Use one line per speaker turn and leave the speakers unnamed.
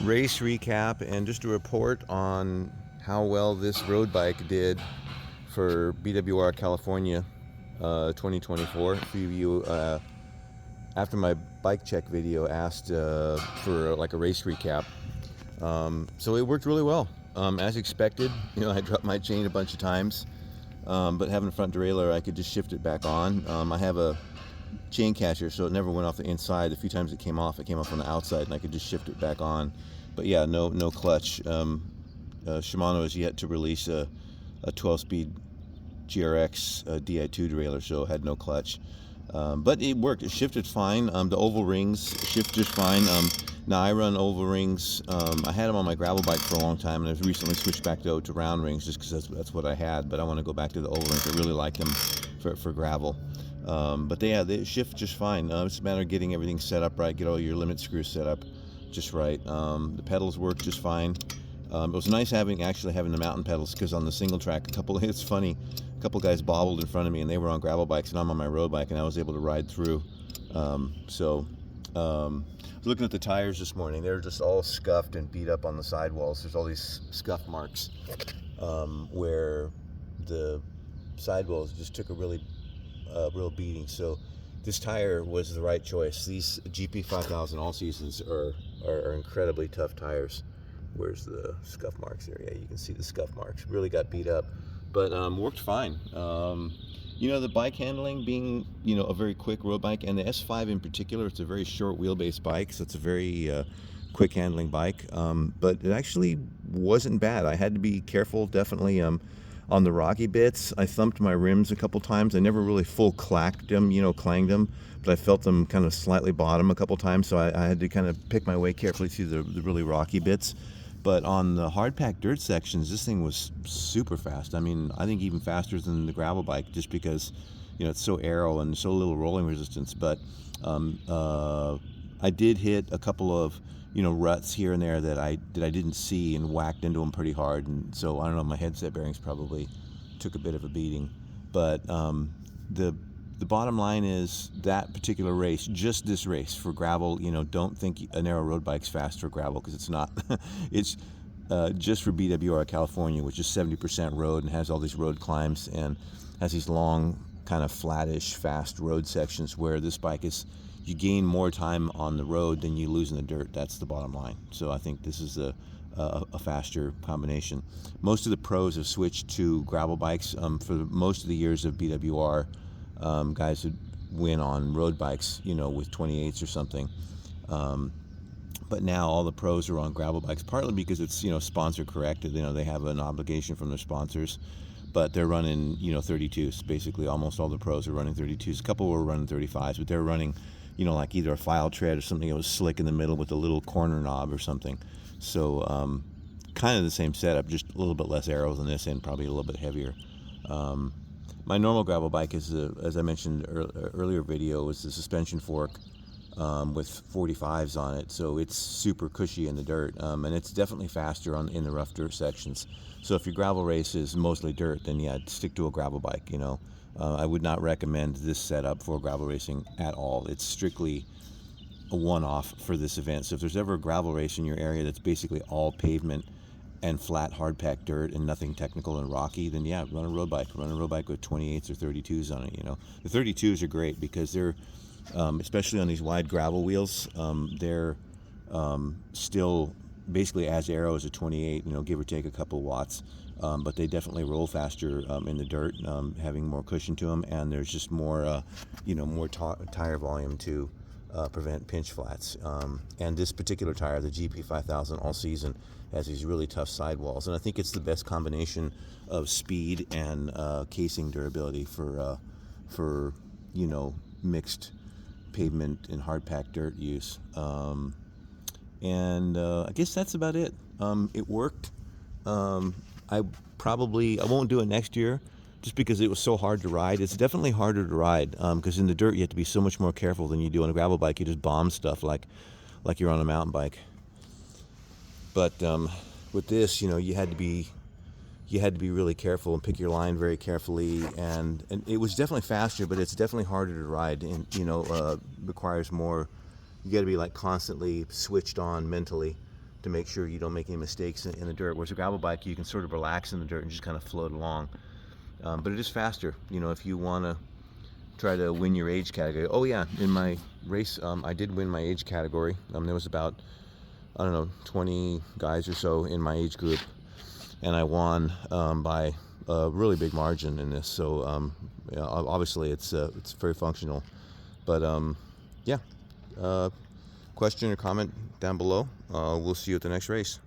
race recap and just a report on how well this road bike did for BWR California 2024. A few of you after my bike check video asked for like a race recap. So it worked really well. As expected, I dropped my chain a bunch of times, but having a front derailleur, I could just shift it back on. I have a chain catcher, so it never went off the inside. A few times it came off on the outside, and I could just shift it back on. But yeah, no clutch. Shimano has yet to release a 12-speed GRX Di2 derailleur, so it had no clutch. But it worked. It shifted fine. The oval rings shift just fine. Now I run oval rings. I had them on my gravel bike for a long time, and I've recently switched back to round rings just because that's what I had. But I want to go back to the oval rings. I really like them for gravel. But they shift just fine. It's a matter of getting everything set up right, get all your limit screws set up just right. The pedals work just fine. It was nice actually having the mountain pedals, because on the single track, it's funny, a couple guys bobbled in front of me, and they were on gravel bikes, and I'm on my road bike, and I was able to ride through. I was looking at the tires this morning. They're just all scuffed and beat up on the sidewalls. There's all these scuff marks where the sidewalls just took a real beating. So this tire was the right choice. These GP5000 all seasons are incredibly tough tires. Where's the scuff marks there? Yeah, you can see the scuff marks. Really got beat up, but worked fine. The bike handling being, a very quick road bike, and the S5 in particular, it's a very short wheelbase bike, so it's a very quick handling bike. But it actually wasn't bad. I had to be careful, definitely. On the rocky bits, I thumped my rims a couple times. I never really full clanged them, but I felt them kind of slightly bottom a couple times, so I had to kind of pick my way carefully through the really rocky bits. But on the hard packed dirt sections, this thing was super fast. I mean, I think even faster than the gravel bike, just because, it's so aero and so little rolling resistance. But I did hit a couple of, ruts here and there that I didn't see, and whacked into them pretty hard. And so I don't know, my headset bearings probably took a bit of a beating. But the bottom line is that particular race, just this race for gravel, don't think an aero road bike's fast for gravel, because it's not. It's just for BWR California, which is 70% road and has all these road climbs and has these long, kind of flattish, fast road sections where this bike is, you gain more time on the road than you lose in the dirt. That's the bottom line. So I think this is a faster combination. Most of the pros have switched to gravel bikes. For most of the years of BWR, guys would win on road bikes, with 28s or something. But now all the pros are on gravel bikes, partly because it's, sponsor corrected. They have an obligation from their sponsors, but they're running, 32s. Basically, almost all the pros are running 32s. A couple were running 35s, but they're running, like either a file tread or something that was slick in the middle with a little corner knob or something. So kind of the same setup, just a little bit less aero than this, and probably a little bit heavier. My normal gravel bike is, as I mentioned earlier video, is the suspension fork with 45s on it, so it's super cushy in the dirt, and it's definitely faster in the rough dirt sections. So if your gravel race is mostly dirt, then yeah, stick to a gravel bike. I would not recommend this setup for gravel racing at all. It's strictly a one-off for this event. So if there's ever a gravel race in your area that's basically all pavement and flat hard-packed dirt and nothing technical and rocky, then yeah, run a road bike. Run a road bike with 28s or 32s on it. The 32s are great because they're, especially on these wide gravel wheels, they're still basically as aero as a 28, give or take a couple watts. But they definitely roll faster in the dirt, having more cushion to them, and there's just more, more tire volume to prevent pinch flats. And this particular tire, the GP5000 all season, has these really tough sidewalls, and I think it's the best combination of speed and casing durability for mixed pavement and hard packed dirt use. And I guess that's about it. It worked. I won't do it next year just because it was so hard to ride. It's definitely harder to ride because in the dirt you have to be so much more careful than you do on a gravel bike. You just bomb stuff like you're on a mountain bike. But with this, you had to be really careful and pick your line very carefully. And it was definitely faster, but it's definitely harder to ride, and requires more. You got to be like constantly switched on mentally to make sure you don't make any mistakes in the dirt. Whereas a gravel bike, you can sort of relax in the dirt and just kind of float along. But it is faster, you know, if you want to try to win your age category. Oh yeah, in my race, I did win my age category. There was about, I don't know, 20 guys or so in my age group, and I won by a really big margin in this. So yeah, obviously it's very functional. But yeah, question or comment down below. We'll see you at the next race.